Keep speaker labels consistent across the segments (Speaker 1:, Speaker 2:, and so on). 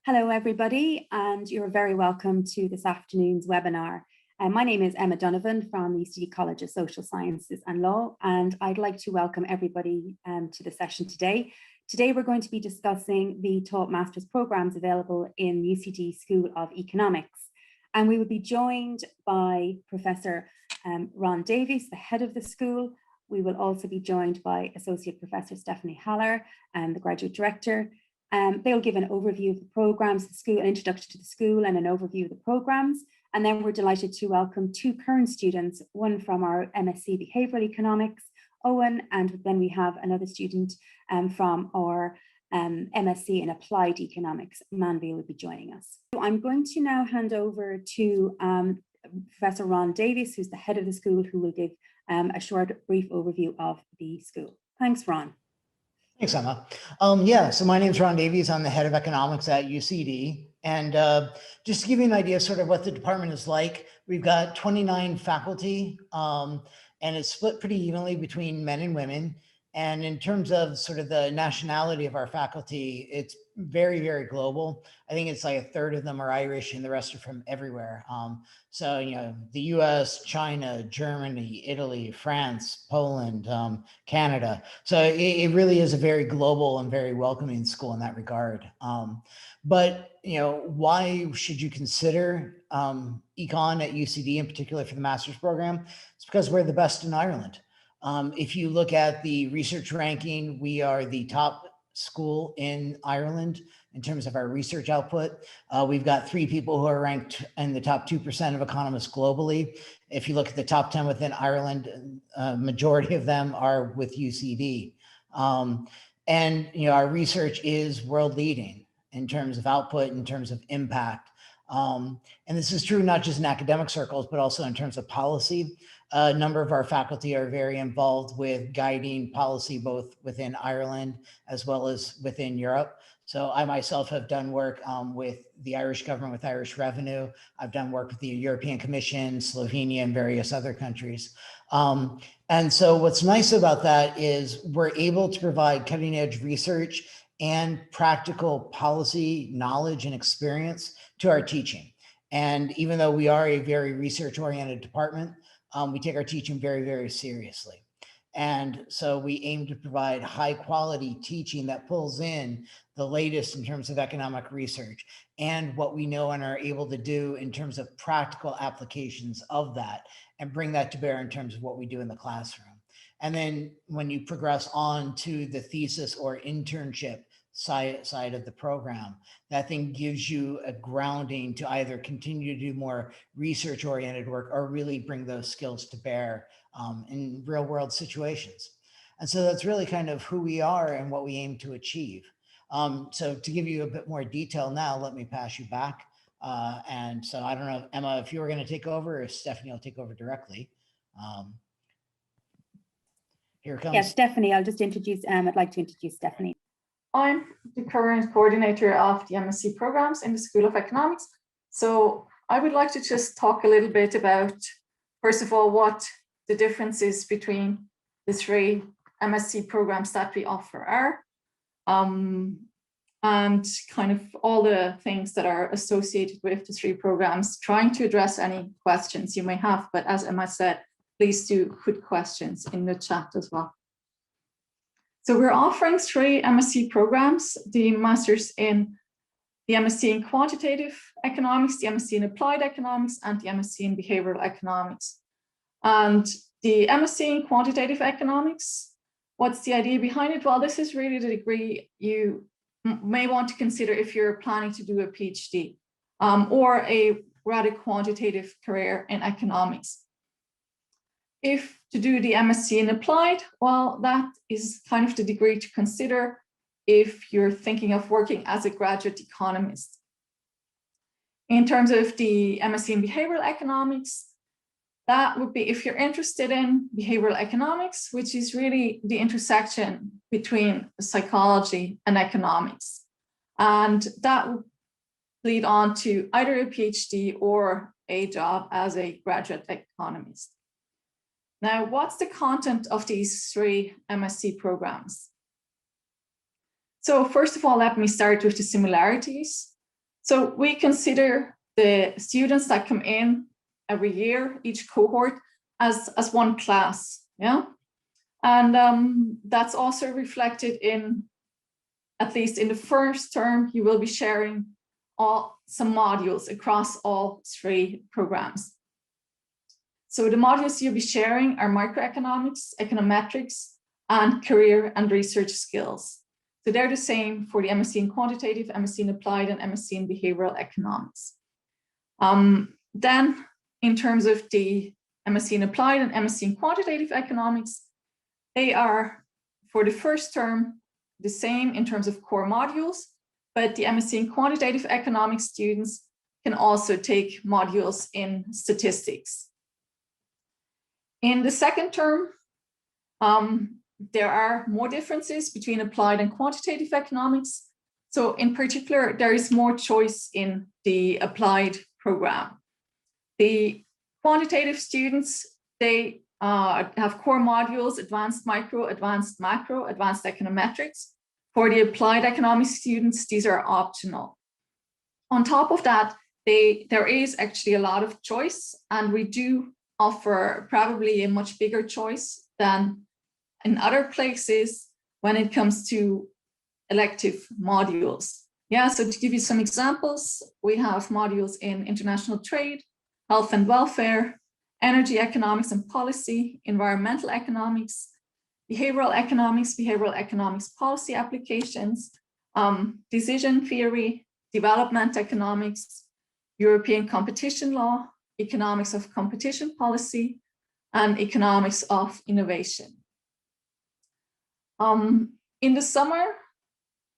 Speaker 1: Hello, everybody, and you're very welcome to this afternoon's webinar. My name is Emma Donovan from the UCD College of Social Sciences and Law, and I'd like to welcome everybody to the session today. Today, we're going to be discussing the taught master's programs available in UCD School of Economics. And we will be joined by Professor Ron Davies, the head of the school. We will also be joined by Associate Professor Stephanie Haller, the graduate director. They'll give an overview of the programs, the school, an introduction to the school and an overview of the programs. And then we're delighted to welcome two current students, one from our MSc Behavioural Economics, Owen, and then we have another student from our MSc in Applied Economics, Manvi, will be joining us. So I'm going to now hand over to Professor Ron Davies, who's the head of the school, who will give a short, brief overview of the school. Thanks, Ron.
Speaker 2: Thanks, Emma. So my name is Ron Davies. I'm the head of economics at UCD. And just to give you an idea of sort of what the department is like, we've got 29 faculty, and it's split pretty evenly between men and women. And in terms of sort of the nationality of our faculty, it's very, very global. I think it's like a third of them are Irish and the rest are from everywhere. So, you know, the US, China, Germany, Italy, France, Poland, Canada. So it really is a very global and very welcoming school in that regard. But, you know, why should you consider econ at UCD in particular for the master's program? It's because we're the best in Ireland. If you look at the research ranking, we are the top school in Ireland in terms of our research output. We've got 3 people who are ranked in the top 2% of economists globally. If you look at the top 10 within Ireland, majority of them are with UCD. And you know, our research is world leading in terms of output, in terms of impact. And this is true not just in academic circles, but also in terms of policy. A number of our faculty are very involved with guiding policy, both within Ireland as well as within Europe. So I myself have done work with the Irish government, with Irish Revenue. I've done work with the European Commission, Slovenia, and various other countries. And so what's nice about that is we're able to provide cutting edge research and practical policy knowledge and experience to our teaching. And even though we are a very research oriented department, we take our teaching very, very seriously. And so we aim to provide high quality teaching that pulls in the latest in terms of economic research and what we know and are able to do in terms of practical applications of that and bring that to bear in terms of what we do in the classroom. And then when you progress on to the thesis or internship side of the program, that thing gives you a grounding to either continue to do more research oriented work or really bring those skills to bear in real world situations. And so that's really kind of who we are and what we aim to achieve. So to give you a bit more detail now, let me pass you back. And so I don't know, Emma, if you were going to take over, or if Stephanie will take over directly. Here it comes.
Speaker 1: Yes, Stephanie, I'll just introduce, I'd like to introduce Stephanie.
Speaker 3: I'm the current coordinator of the MSc programs in the School of Economics. So I would like to just talk a little bit about, first of all, what the differences between the 3 MSc programs that we offer are, and kind of all the things that are associated with the 3 programs, trying to address any questions you may have. But as Emma said, please do put questions in the chat as well. So we're offering 3 MSc programs, the Masters in the MSc in Quantitative Economics, the MSc in Applied Economics, and the MSc in Behavioral Economics. And the MSc in Quantitative Economics, what's the idea behind it? Well, this is really the degree you may want to consider if you're planning to do a PhD or a rather quantitative career in economics. If to do the MSc in Applied, well, that is kind of the degree to consider if you're thinking of working as a graduate economist. In terms of the MSc in Behavioral Economics, that would be if you're interested in behavioral economics, which is really the intersection between psychology and economics. And that would lead on to either a PhD or a job as a graduate economist. Now, what's the content of these 3 MSc programs? So first of all, let me start with the similarities. So we consider the students that come in every year, each cohort, as one class, yeah? And that's also reflected in, at least in the first term, you will be sharing some modules across all 3 programs. So the modules you'll be sharing are microeconomics, econometrics, and career and research skills. So they're the same for the MSc in quantitative, MSc in applied, and MSc in behavioral economics. Then in terms of the MSc in applied and MSc in quantitative economics, they are, for the first term, the same in terms of core modules, but the MSc in quantitative economics students can also take modules in statistics. In the second term, there are more differences between applied and quantitative economics. So in particular, there is more choice in the applied program. The quantitative students, they have core modules, advanced micro, advanced macro, advanced econometrics. For the applied economics students, these are optional. On top of that, there is actually a lot of choice, and we do offer probably a much bigger choice than in other places when it comes to elective modules. Yeah, so to give you some examples, we have modules in international trade, health and welfare, energy economics and policy, environmental economics, behavioral economics policy applications, decision theory, development economics, European competition law, economics of competition policy, and economics of innovation. In the summer,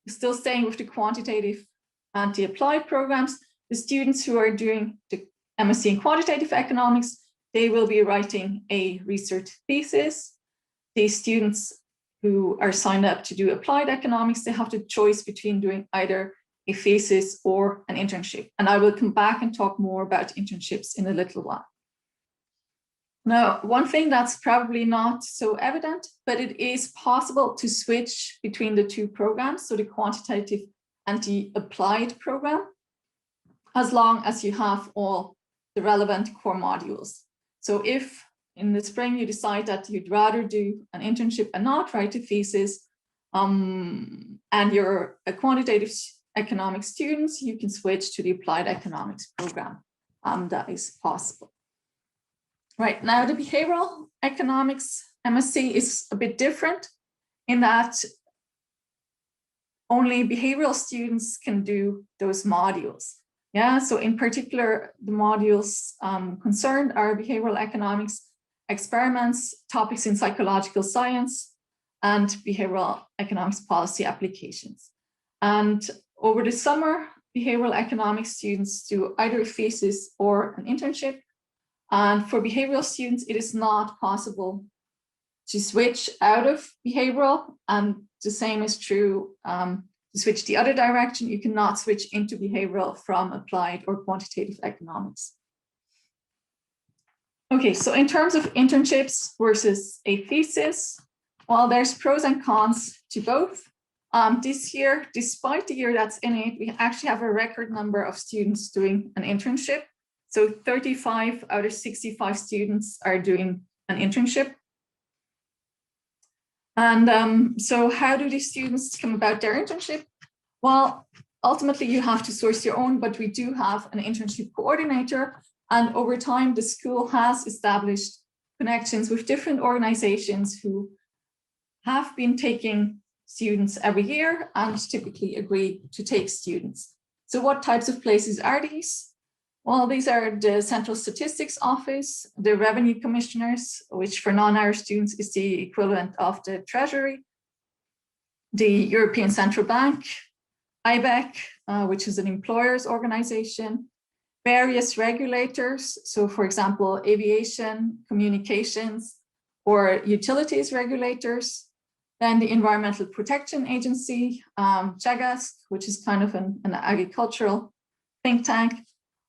Speaker 3: still staying with the quantitative and the applied programs, the students who are doing the MSc in quantitative economics, they will be writing a research thesis. The students who are signed up to do applied economics, they have the choice between doing either a thesis or an internship. And I will come back and talk more about internships in a little while. Now, one thing that's probably not so evident, but it is possible to switch between the 2 programs, so the quantitative and the applied program, as long as you have all the relevant core modules. So if in the spring you decide that you'd rather do an internship and not write a thesis, and you're a quantitative economics student, you can switch to the applied economics program. That is possible. Right, now the behavioral economics MSc is a bit different in that only behavioral students can do those modules. Yeah, so in particular, the modules concerned are behavioral economics, experiments, topics in psychological science, and behavioral economics policy applications. And over the summer, behavioral economics students do either a thesis or an internship. And for behavioral students, it is not possible to switch out of behavioral, and the same is true to switch the other direction. You cannot switch into behavioral from applied or quantitative economics. Okay, so in terms of internships versus a thesis, well, there's pros and cons to both. This year, despite the year that's in it, we actually have a record number of students doing an internship. So 35 out of 65 students are doing an internship. And so how do these students come about their internship? Well, ultimately you have to source your own, but we do have an internship coordinator. And over time, the school has established connections with different organizations who have been taking students every year and typically agree to take students. So what types of places are these? Well, these are the Central Statistics Office, the Revenue Commissioners, which for non-Irish students is the equivalent of the Treasury, the European Central Bank, IBEC, which is an employers organization, various regulators. So for example, aviation, communications, or utilities regulators, then the Environmental Protection Agency, JAGASC, which is kind of an agricultural think tank.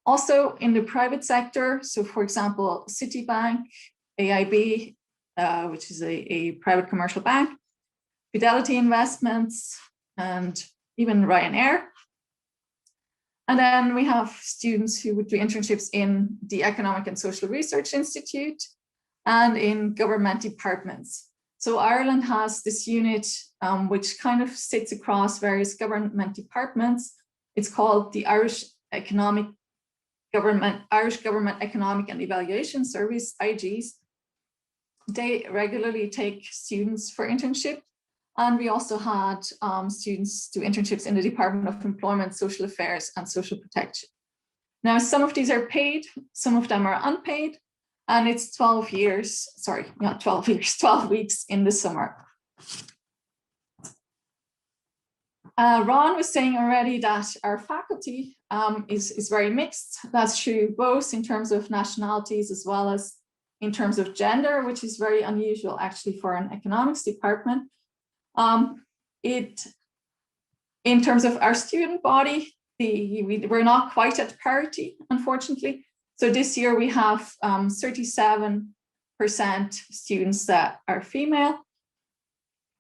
Speaker 3: Also in the private sector, so for example, Citibank, AIB, which is a private commercial bank, Fidelity Investments, and even Ryanair. And then we have students who would do internships in the Economic and Social Research Institute and in government departments. So Ireland has this unit which kind of sits across various government departments. It's called the Irish Government Economic and Evaluation Service, IGs. They regularly take students for internship. And we also had students do internships in the Department of Employment, Social Affairs, and Social Protection. Now, some of these are paid, some of them are unpaid, and it's 12 years, sorry, not 12 years, 12 weeks in the summer. Ron was saying already that our faculty is very mixed. That's true both in terms of nationalities as well as in terms of gender, which is very unusual actually for an economics department. In terms of our student body, we're not quite at parity, unfortunately. So this year we have 37% students that are female,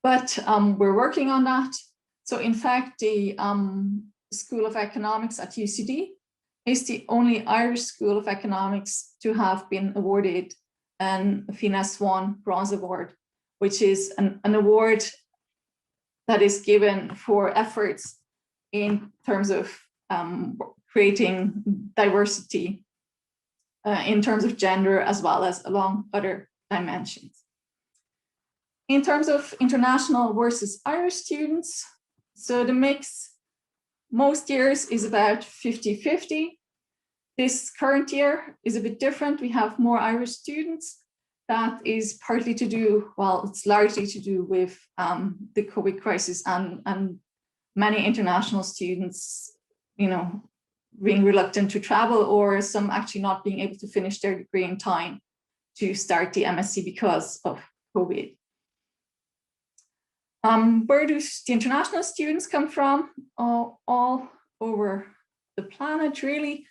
Speaker 3: but we're working on that. So in fact, the School of Economics at UCD is the only Irish School of Economics to have been awarded an Fianna One Bronze Award, which is an award that is given for efforts in terms of creating diversity in terms of gender as well as along other dimensions. In terms of international versus Irish students, so the mix most years is about 50-50. This current year is a bit different. We have more Irish students. That is partly to do, well, it's largely to do with the COVID crisis and many international students, you know, being reluctant to travel, or some actually not being able to finish their degree in time to start the MSc because of COVID. Where do the international students come from? All over the planet, really.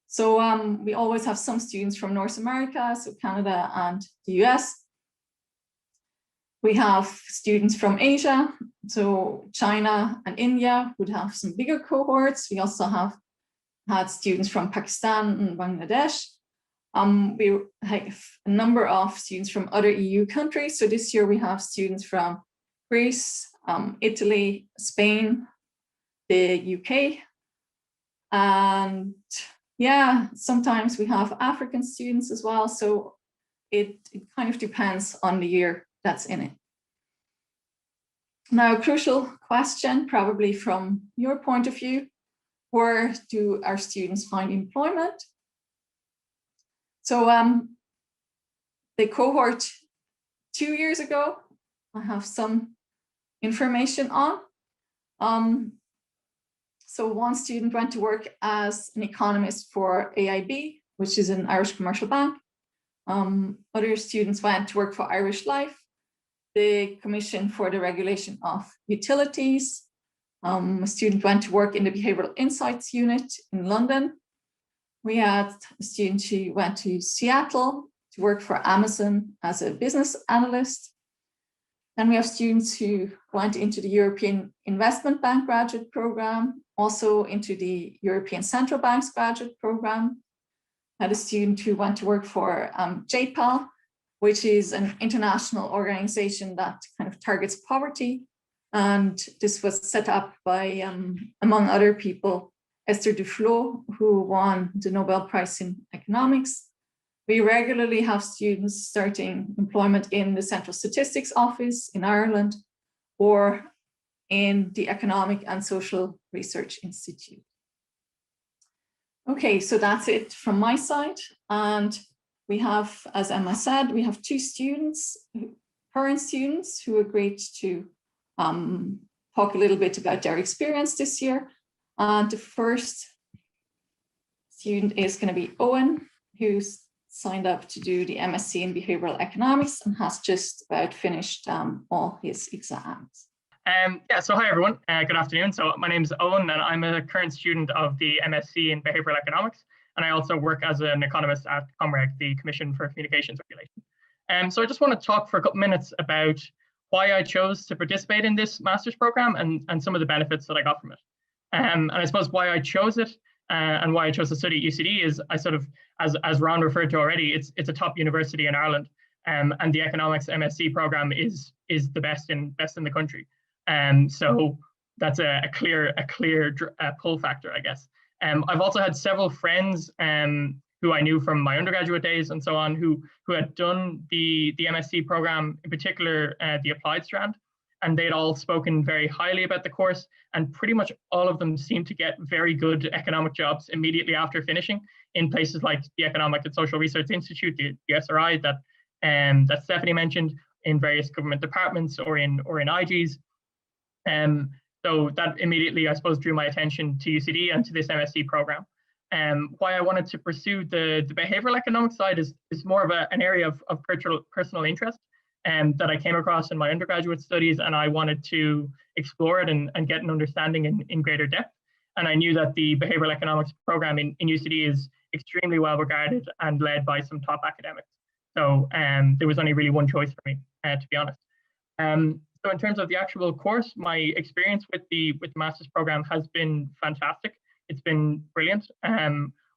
Speaker 3: So we always have some students from North America, so Canada and the US. We have students from Asia, so China and India would have some bigger cohorts. We also have had students from Pakistan and Bangladesh. We have a number of students from other EU countries. So this year we have students from Greece, Italy, Spain, the UK, and yeah, sometimes we have African students as well. So it kind of depends on the year that's in it. Now, a crucial question, probably from your point of view, where do our students find employment? So the cohort 2 years ago, I have some information on. So one student went to work as an economist for AIB, which is an Irish commercial bank. Other students went to work for Irish Life, the Commission for the Regulation of Utilities. A student went to work in the Behavioral Insights Unit in London. We had a student who went to Seattle to work for Amazon as a business analyst. Then we have students who went into the European Investment Bank graduate program, also into the European Central Bank's graduate program. Had a student who went to work for JPAL, which is an international organization that kind of targets poverty. And this was set up by, among other people, Esther Duflo, who won the Nobel Prize in Economics. We regularly have students starting employment in the Central Statistics Office in Ireland or in the Economic and Social Research Institute. Okay, so that's it from my side. And we have, as Emma said, we have 2 students, current students, who agreed to talk a little bit about their experience this year. And the first student is going to be Owen, who's signed up to do the MSc in Behavioral Economics and has just about finished all his exams.
Speaker 4: Yeah, so hi everyone, good afternoon. So my name is Owen and I'm a current student of the MSc in Behavioral Economics. And I also work as an economist at ComReg, the Commission for Communications Regulation. So I just want to talk for a couple minutes about why I chose to participate in this master's program and some of the benefits that I got from it. And I suppose why I chose it and why I chose to study at UCD is I sort of, as Ron referred to already, it's a top university in Ireland, and the economics MSc program is the best in the country. So that's a clear pull factor, I guess. I've also had several friends who I knew from my undergraduate days and so on, who had done the MSc program, in particular the applied strand, and they'd all spoken very highly about the course, and pretty much all of them seemed to get very good economic jobs immediately after finishing in places like the Economic and Social Research Institute, the SRI that Stephanie mentioned, in various government departments or in IGs. So that immediately, I suppose, drew my attention to UCD and to this MSc program. Why I wanted to pursue the behavioral economics side is more of an area of personal interest that I came across in my undergraduate studies, and I wanted to explore it and get an understanding in greater depth. And I knew that the behavioral economics program in UCD is extremely well regarded and led by some top academics. So there was only really one choice for me, to be honest. So in terms of the actual course, my experience with the master's program has been fantastic. It's been brilliant.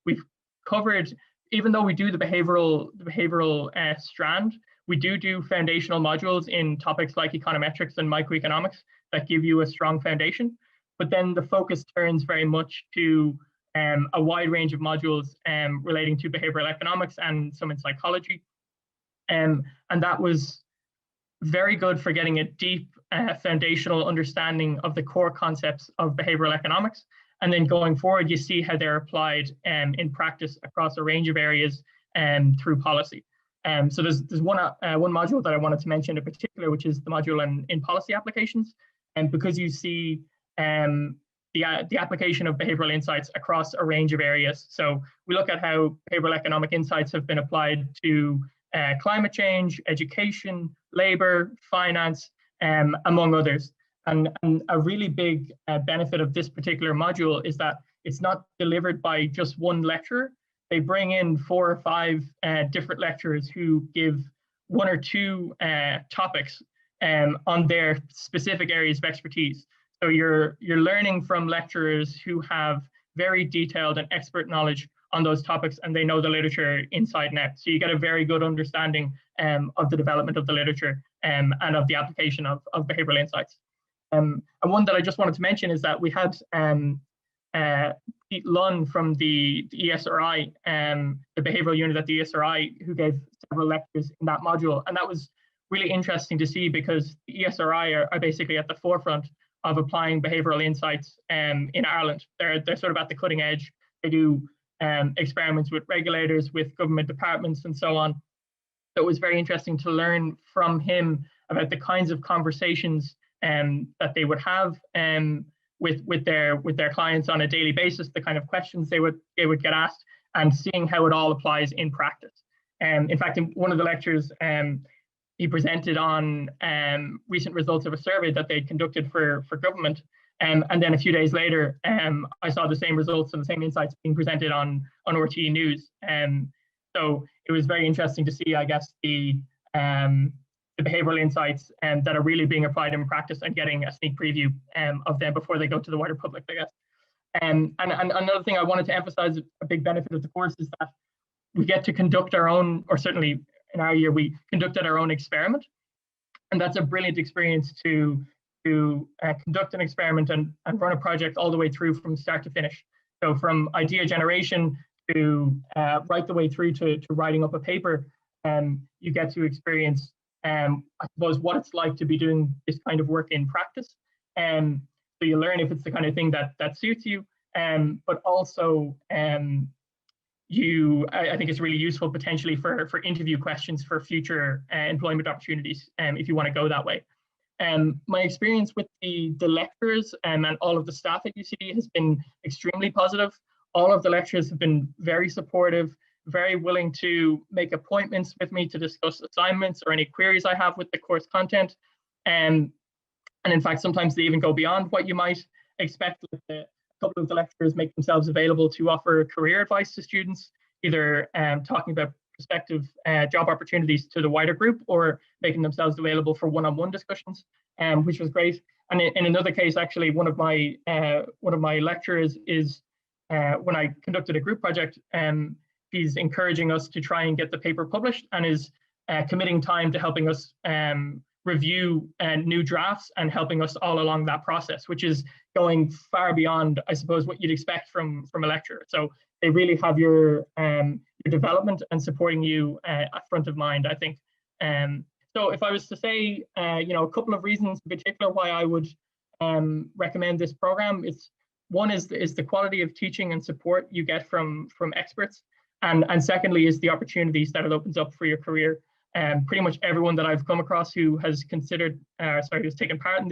Speaker 4: We've covered, even though we do the behavioral strand, we do foundational modules in topics like econometrics and microeconomics that give you a strong foundation. But then the focus turns very much to a wide range of modules relating to behavioral economics and some in psychology. And that was very good for getting a deep foundational understanding of the core concepts of behavioral economics. And then going forward, you see how they're applied in practice across a range of areas through policy. So there's one module that I wanted to mention in particular, which is the module in policy applications. And because you see the application of behavioral insights across a range of areas. So we look at how behavioral economic insights have been applied to climate change, education, labor, finance, among others. And a really big benefit of this particular module is that it's not delivered by just one lecturer. They bring in 4 or 5 different lecturers who give 1 or 2 topics on their specific areas of expertise. So you're learning from lecturers who have very detailed and expert knowledge on those topics, and they know the literature inside and out. So you get a very good understanding of the development of the literature and of the application of behavioral insights. And one that I just wanted to mention is that we had Pete Lunn from the ESRI, the behavioral unit at the ESRI, who gave several lectures in that module. And that was really interesting to see, because the ESRI are basically at the forefront of applying behavioral insights in Ireland. They're sort of at the cutting edge. They do experiments with regulators, with government departments, and so on. So it was very interesting to learn from him about the kinds of conversations that they would have with their clients on a daily basis, the kind of questions they would get asked, and seeing how it all applies in practice. In fact, in one of the lectures, he presented on recent results of a survey that they'd conducted for government. And then a few days later, I saw the same results and the same insights being presented on RTE News. So it was very interesting to see, I guess, the behavioral insights that are really being applied in practice, and getting a sneak preview of them before they go to the wider public, I guess. And another thing I wanted to emphasize, a big benefit of the course, is that we get to conduct our own, or certainly in our year, we conducted our own experiment. And that's a brilliant experience to conduct an experiment and run a project all the way through from start to finish. So from idea generation to right the way through to writing up a paper, you get to experience, I suppose, what it's like to be doing this kind of work in practice. So you learn if it's the kind of thing that suits you, but also I think it's really useful potentially for interview questions for future employment opportunities, if you want to go that way. My experience with the lecturers and all of the staff at UCD has been extremely positive. All of the lecturers have been very supportive, very willing to make appointments with me to discuss assignments or any queries I have with the course content. And in fact, sometimes they even go beyond what you might expect. A couple of the lecturers make themselves available to offer career advice to students, either talking about prospective job opportunities to the wider group, or making themselves available for one-on-one discussions, which was great. And in another case, actually, one of my lecturers is when I conducted a group project, he's encouraging us to try and get the paper published and is committing time to helping us review new drafts and helping us all along that process, which is going far beyond, I suppose, what you'd expect from a lecturer. So they really have your development and supporting you at front of mind, I think. So if I was to say, a couple of reasons in particular why I would recommend this program, one is the quality of teaching and support you get from experts, and secondly is the opportunities that it opens up for your career. Pretty much everyone that I've come across who has who's taken part in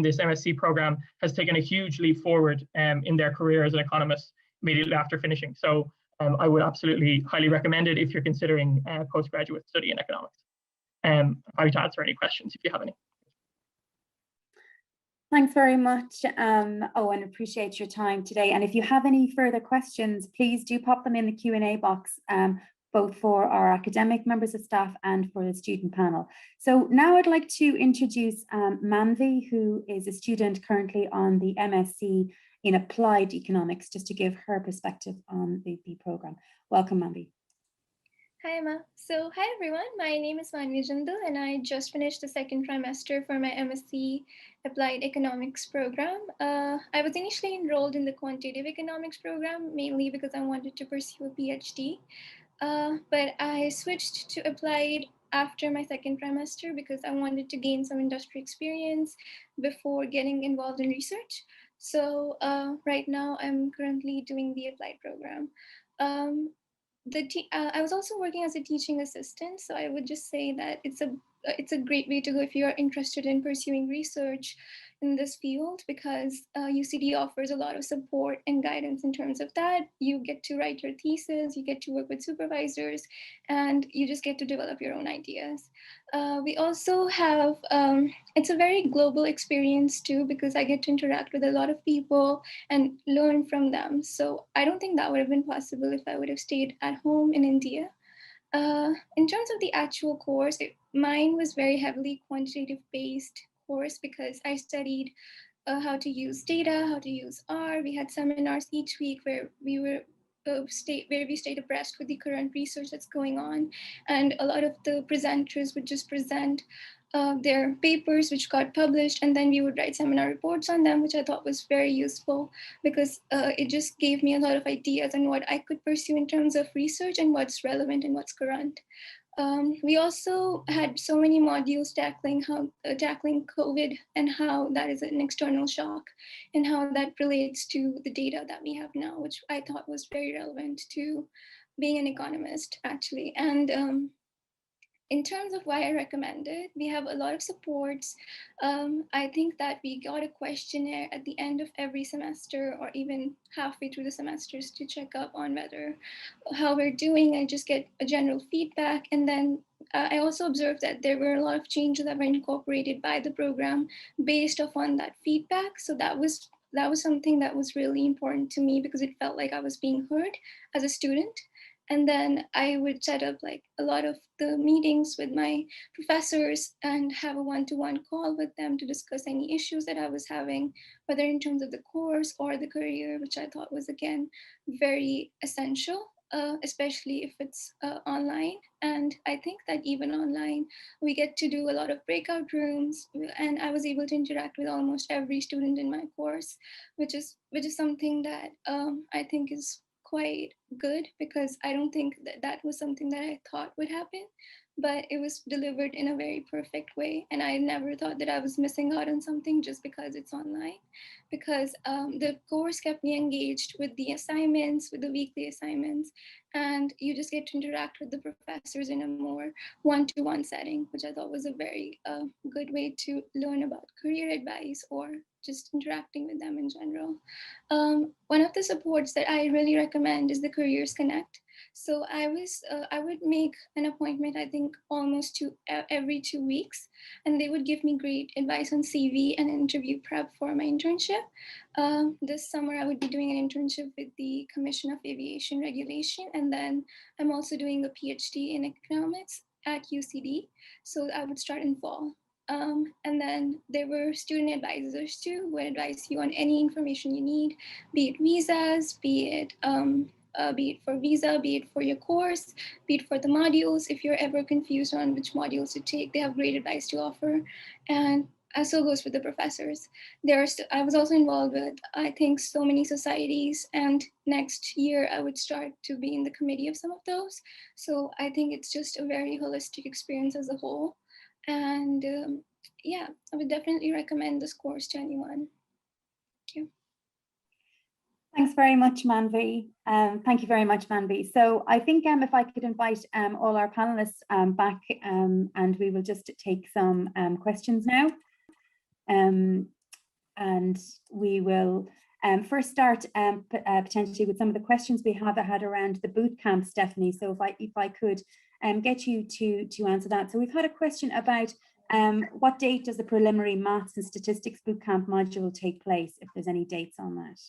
Speaker 4: this MSc program has taken a huge leap forward in their career as an economist immediately after finishing. So I would absolutely highly recommend it if you're considering postgraduate study in economics. Happy to answer any questions if you have any.
Speaker 1: Thanks very much, Owen. Appreciate your time today. And if you have any further questions, please do pop them in the Q&A box, both for our academic members of staff and for the student panel. So now I'd like to introduce Manvi, who is a student currently on the MSc in Applied Economics, just to give her perspective on the program. Welcome, Manvi.
Speaker 5: Hi, Emma. So hi, everyone. My name is Manvi Jindal, and I just finished the second trimester for my MSc Applied Economics program. I was initially enrolled in the Quantitative Economics program, mainly because I wanted to pursue a PhD. But I switched to Applied after my second trimester because I wanted to gain some industry experience before getting involved in research. So right now, I'm currently doing the Applied program. I was also working as a teaching assistant, so I would just say that it's a great way to go if you are interested in pursuing research in this field, because UCD offers a lot of support and guidance in terms of that. You get to write your thesis, you get to work with supervisors, and you just get to develop your own ideas. We also have, it's a very global experience too, because I get to interact with a lot of people and learn from them. So I don't think that would have been possible if I would have stayed at home in India. In terms of the actual course, mine was very heavily quantitative based course because I studied how to use data, how to use R. We had seminars each week where we stayed abreast with the current research that's going on, and a lot of the presenters would just present their papers which got published, and then we would write seminar reports on them, which I thought was very useful because it just gave me a lot of ideas on what I could pursue in terms of research and what's relevant and what's current. We also had so many modules tackling COVID and how that is an external shock and how that relates to the data that we have now, which I thought was very relevant to being an economist, actually. And in terms of why I recommend it, we have a lot of supports. I think that we got a questionnaire at the end of every semester or even halfway through the semesters to check up on how we're doing. I just get a general feedback. And then I also observed that there were a lot of changes that were incorporated by the program based upon that feedback. So that was something that was really important to me because it felt like I was being heard as a student. And then I would set up like a lot of the meetings with my professors and have a one-to-one call with them to discuss any issues that I was having, whether in terms of the course or the career, which I thought was, again, very essential, especially if it's online. And I think that even online, we get to do a lot of breakout rooms, and I was able to interact with almost every student in my course, which is something that I think is quite good, because I don't think that was something that I thought would happen, but it was delivered in a very perfect way. And I never thought that I was missing out on something just because it's online, because the course kept me engaged with the assignments, with the weekly assignments, and you just get to interact with the professors in a more one-to-one setting, which I thought was a very good way to learn about career advice or just interacting with them in general. One of the supports that I really recommend is the Careers Connect. So I would make an appointment, I think almost every 2 weeks, and they would give me great advice on CV and interview prep for my internship. This summer I would be doing an internship with the Commission of Aviation Regulation, and then I'm also doing a PhD in economics at UCD. So I would start in fall. And then there were student advisors too, who would advise you on any information you need, be it visas, be it for visa, be it for your course, be it for the modules. If you're ever confused on which modules to take, they have great advice to offer. And so goes for the professors. I was also involved with, I think, so many societies, and next year I would start to be in the committee of some of those. So I think it's just a very holistic experience as a whole. And yeah, I would definitely recommend this course to anyone. Thank you.
Speaker 1: Thanks very much, Manvi. Thank you very much, Manvi. So I think if I could invite all our panelists back, and we will just take some questions now. And we will first start potentially with some of the questions we have had around the boot camp, Stephanie. So if I could get you to answer that. So we've had a question about what date does the preliminary maths and statistics bootcamp module take place, if there's any dates on that?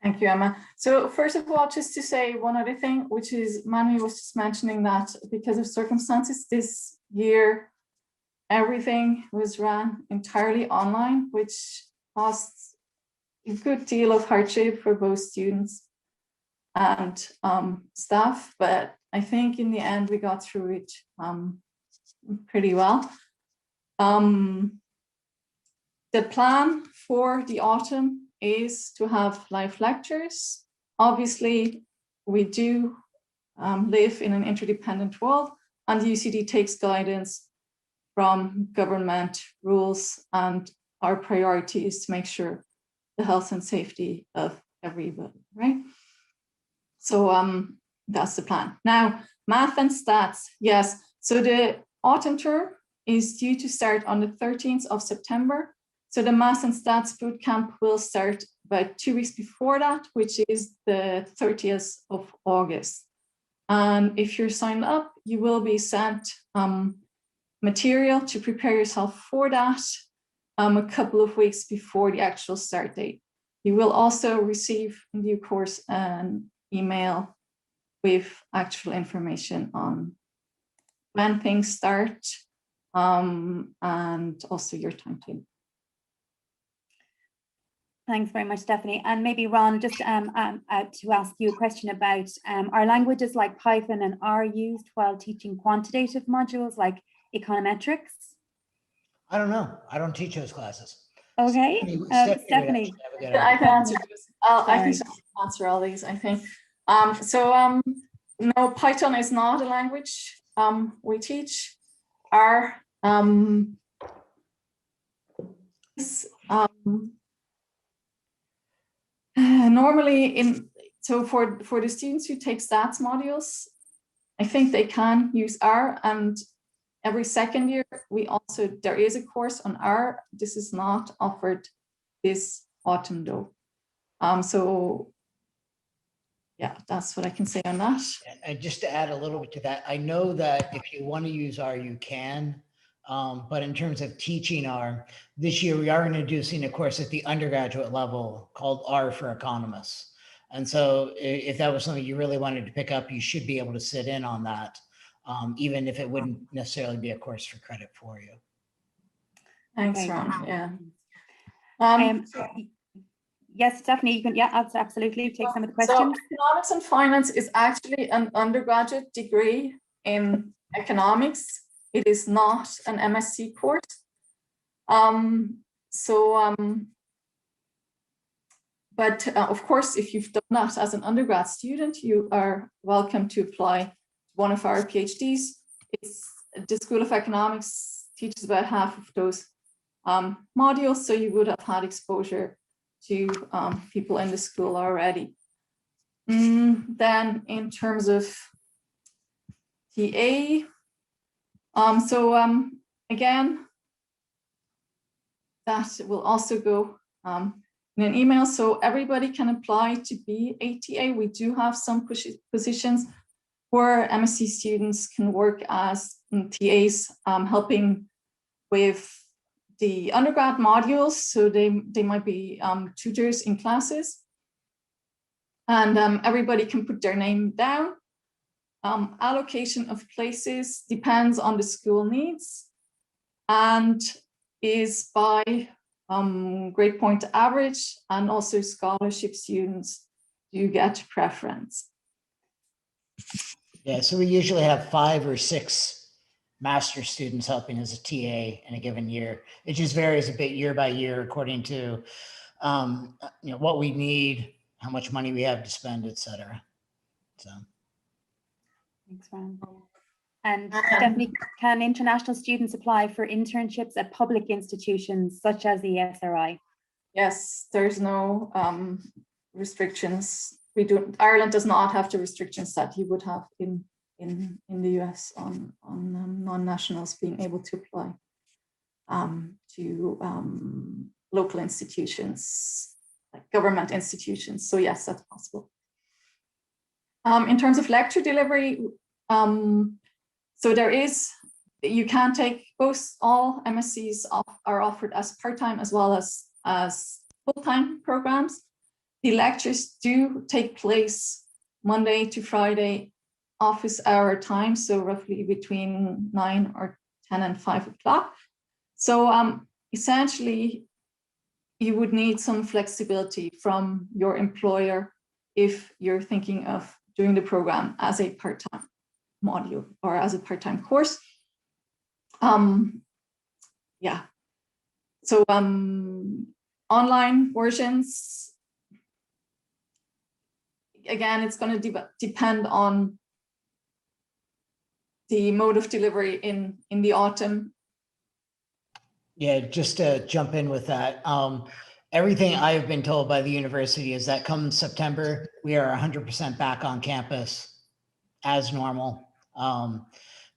Speaker 3: Thank you, Emma. So first of all, just to say one other thing, which is Manvi was just mentioning that because of circumstances this year, everything was run entirely online, which caused a good deal of hardship for both students and staff. But I think in the end, we got through it pretty well. The plan for the autumn is to have live lectures. Obviously, we do live in an interdependent world, and the UCD takes guidance from government rules, and our priority is to make sure the health and safety of everybody, right? So that's the plan. Now, math and stats, yes. So the autumn term is due to start on the 13th of September. So the math and stats bootcamp will start about 2 weeks before that, which is the 30th of August. And if you're signed up, you will be sent material to prepare yourself for that a couple of weeks before the actual start date. You will also receive in due course an email with actual information on when things start and also your timetable.
Speaker 1: Thanks very much, Stephanie. And maybe Ron, just to ask you a question about, are languages like Python and R used while teaching quantitative modules like econometrics?
Speaker 2: I don't know. I don't teach those classes.
Speaker 1: Okay, Stephanie.
Speaker 3: I can answer this. I can answer all these, I think. No, Python is not a language we teach. R normally for the students who take stats modules, I think they can use R, and every second year there is a course on R. This is not offered this autumn though. So yeah, that's what I can say on that.
Speaker 2: And just to add a little bit to that, I know that if you want to use R, you can. But in terms of teaching R, this year we are introducing a course at the undergraduate level called R for Economists. And so if that was something you really wanted to pick up, you should be able to sit in on that, even if it wouldn't necessarily be a course for credit for you.
Speaker 3: Thanks, Ron. Yeah.
Speaker 1: Yes, Stephanie, you can, yeah, absolutely take some of the questions.
Speaker 3: So economics and finance is actually an undergraduate degree in economics. It is not an MSc course. But of course, if you've done that as an undergrad student, you are welcome to apply one of our PhDs. The School of Economics teaches about half of those modules, so you would have had exposure to people in the school already. Then in terms of TA, again, that will also go in an email, so everybody can apply to be a TA. We do have some positions where MSc students can work as TAs, helping with the undergrad modules, so they might be tutors in classes, and everybody can put their name down. Allocation of places depends on the school needs, and is by grade point average, and also scholarship students do get preference.
Speaker 2: Yeah, so we usually have 5 or 6 master's students helping as a TA in a given year. It just varies a bit year by year according to what we need, how much money we have to spend, et cetera. So.
Speaker 1: Thanks, Ron. And Stephanie, can international students apply for internships at public institutions such as the SRI?
Speaker 3: Yes, there's no restrictions. Ireland does not have the restrictions that you would have in the US on non-nationals being able to apply to local institutions, like government institutions. So yes, that's possible. In terms of lecture delivery, so you can take both. All MSCs are offered as part-time as well as full-time programs. The lectures do take place Monday to Friday office hour time, so roughly between 9 or 10 and 5 o'clock. So essentially, you would need some flexibility from your employer if you're thinking of doing the program as a part-time module or as a part-time course. Yeah. So online versions, again, it's going to depend on the mode of delivery in the autumn.
Speaker 2: Yeah, just to jump in with that. Everything I've been told by the university is that come September, we are 100% back on campus as normal.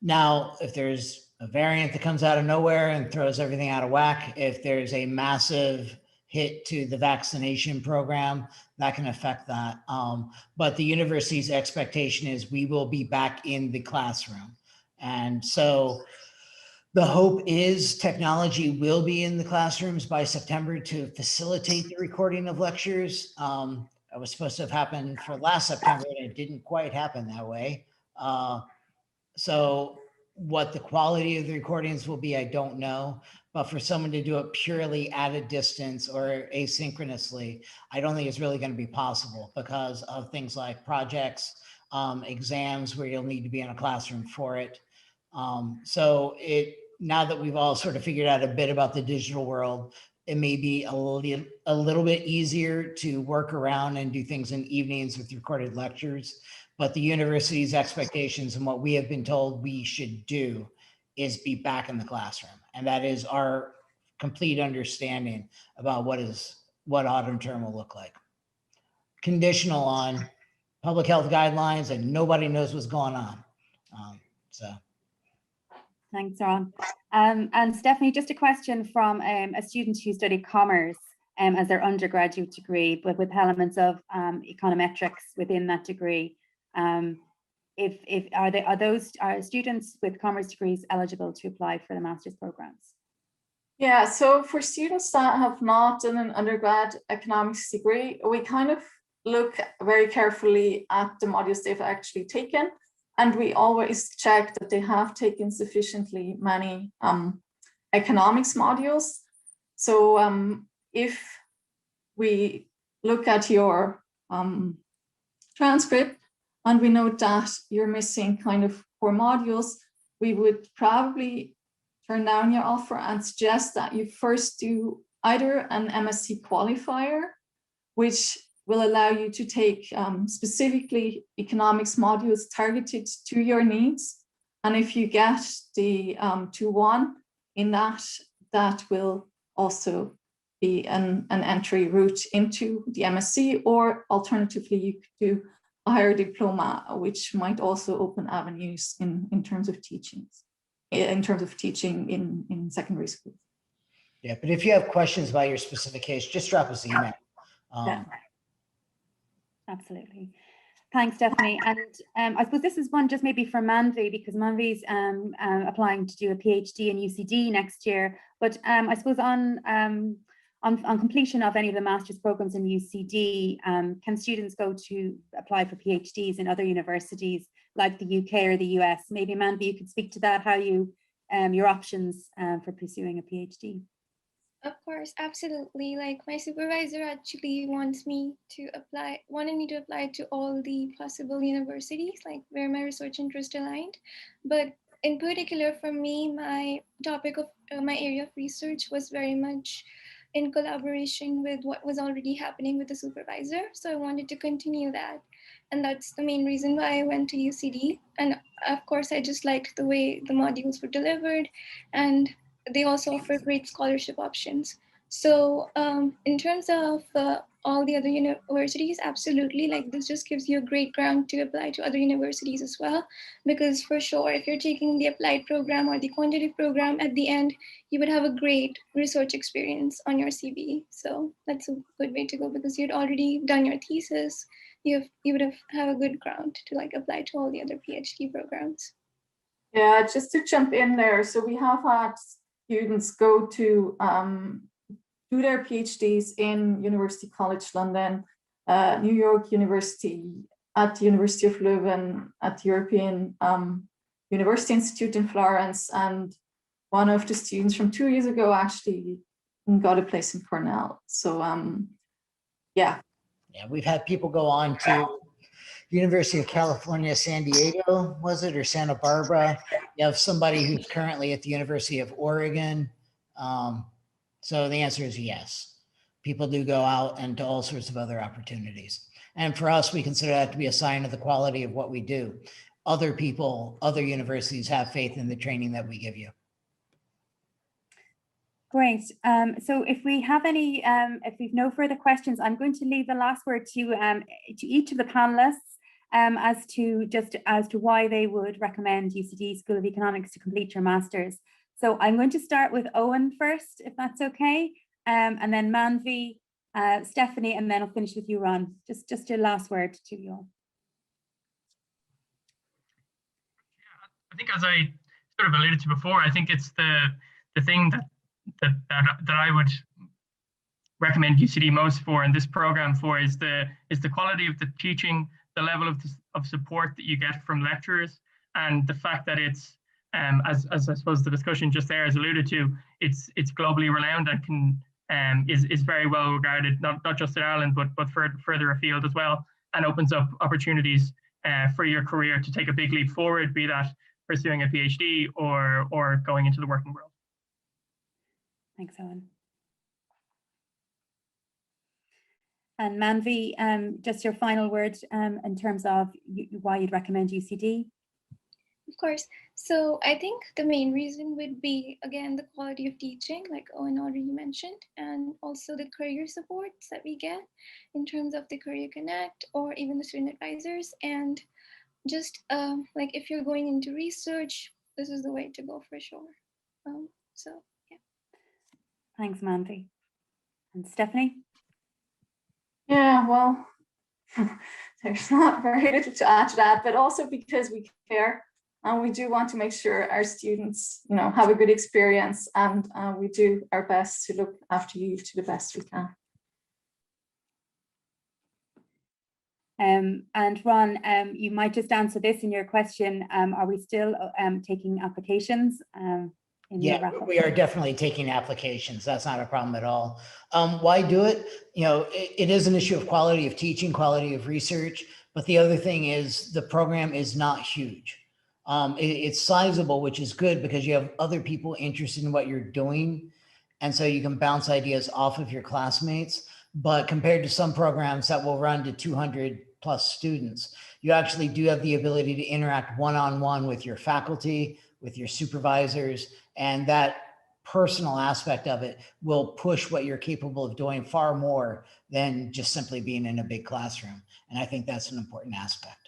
Speaker 2: Now, if there's a variant that comes out of nowhere and throws everything out of whack, if there's a massive hit to the vaccination program, that can affect that. But the university's expectation is we will be back in the classroom. And so the hope is technology will be in the classrooms by September to facilitate the recording of lectures. It was supposed to have happened for last September, and it didn't quite happen that way. So what the quality of the recordings will be, I don't know. But for someone to do it purely at a distance or asynchronously, I don't think it's really going to be possible because of things like projects, exams where you'll need to be in a classroom for it. So now that we've all sort of figured out a bit about the digital world, it may be a little bit easier to work around and do things in evenings with recorded lectures. But the university's expectations and what we have been told we should do is be back in the classroom. And that is our complete understanding about what autumn term will look like. Conditional on public health guidelines, and nobody knows what's going on.
Speaker 1: Thanks, Ron. And Stephanie, just a question from a student who studied commerce as their undergraduate degree, but with elements of econometrics within that degree. Are those students with commerce degrees eligible to apply for the master's programs?
Speaker 3: Yeah, so for students that have not done an undergrad economics degree, we kind of look very carefully at the modules they've actually taken. And we always check that they have taken sufficiently many economics modules. So if we look at your transcript and we note that you're missing kind of core modules, we would probably turn down your offer and suggest that you first do either an MSc qualifier, which will allow you to take specifically economics modules targeted to your needs. And if you get the 2-1 in that, that will also be an entry route into the MSc, or alternatively, you could do a higher diploma, which might also open avenues in terms of teaching in secondary school.
Speaker 2: Yeah, but if you have questions about your specific case, just drop us an email.
Speaker 1: Yeah. Absolutely. Thanks, Stephanie. And I suppose this is one just maybe for Manvi, because Manvi's applying to do a PhD in UCD next year. But I suppose on completion of any of the master's programs in UCD, can students go to apply for PhDs in other universities like the UK or the US? Maybe Manvi, you could speak to that, how you your options for pursuing a PhD?
Speaker 5: Of course, absolutely. Like my supervisor actually wanted me to apply to all the possible universities, like where my research interest aligned. But in particular for me, my topic of my area of research was very much in collaboration with what was already happening with the supervisor. So I wanted to continue that. And that's the main reason why I went to UCD. And of course, I just liked the way the modules were delivered, and they also offer great scholarship options. So in terms of all the other universities, absolutely, like this just gives you a great ground to apply to other universities as well. Because for sure, if you're taking the applied program or the quantitative program, at the end, you would have a great research experience on your CV. So that's a good way to go, because you'd already done your thesis. You would have a good ground to like apply to all the other PhD programs.
Speaker 3: Yeah, just to jump in there. So we have had students go to do their PhDs in University College London, New York University, at the University of Leuven, at the European University Institute in Florence, and one of the students from 2 years ago actually got a place in Cornell. So yeah.
Speaker 2: Yeah, we've had people go on to University of California, San Diego, was it, or Santa Barbara? You have somebody who's currently at the University of Oregon. So the answer is yes. People do go out and to all sorts of other opportunities. And for us, we consider that to be a sign of the quality of what we do. Other people, other universities have faith in the training that we give you.
Speaker 1: Great. So if we have any, if we've no further questions, I'm going to leave the last word to each of the panelists as to why they would recommend UCD School of Economics to complete your master's. So I'm going to start with Owen first, if that's okay, and then Manvi, Stephanie, and then I'll finish with you, Ron. Just your last word to you all.
Speaker 4: I think, as I sort of alluded to before, I think it's the thing that I would recommend UCD most for, and this program for, is the quality of the teaching, the level of support that you get from lecturers, and the fact that it's as I suppose the discussion just there has alluded to, it's globally renowned and is very well regarded, not just in Ireland but further afield as well, and opens up opportunities for your career to take a big leap forward, be that pursuing a PhD or going into the working world.
Speaker 1: Thanks, Owen. And Manvi, just your final word in terms of why you'd recommend UCD.
Speaker 5: Of course. So I think the main reason would be, again, the quality of teaching, like Owen already mentioned, and also the career supports that we get in terms of the Career Connect or even the student advisors. And just like if you're going into research, this is the way to go for sure. So yeah.
Speaker 1: Thanks, Manvi. And Stephanie?
Speaker 3: Yeah, well, there's not very little to add to that, but also because we care and we do want to make sure our students, have a good experience, and we do our best to look after you to the best we can.
Speaker 1: And Ron, you might just answer this in your question. Are we still taking applications?
Speaker 2: Yeah, we are definitely taking applications. That's not a problem at all. Why do it? It is an issue of quality of teaching, quality of research, but the other thing is the program is not huge. It's sizable, which is good because you have other people interested in what you're doing. And so you can bounce ideas off of your classmates. But compared to some programs that will run to 200 plus students, you actually do have the ability to interact one-on-one with your faculty, with your supervisors, and that personal aspect of it will push what you're capable of doing far more than just simply being in a big classroom. And I think that's an important aspect.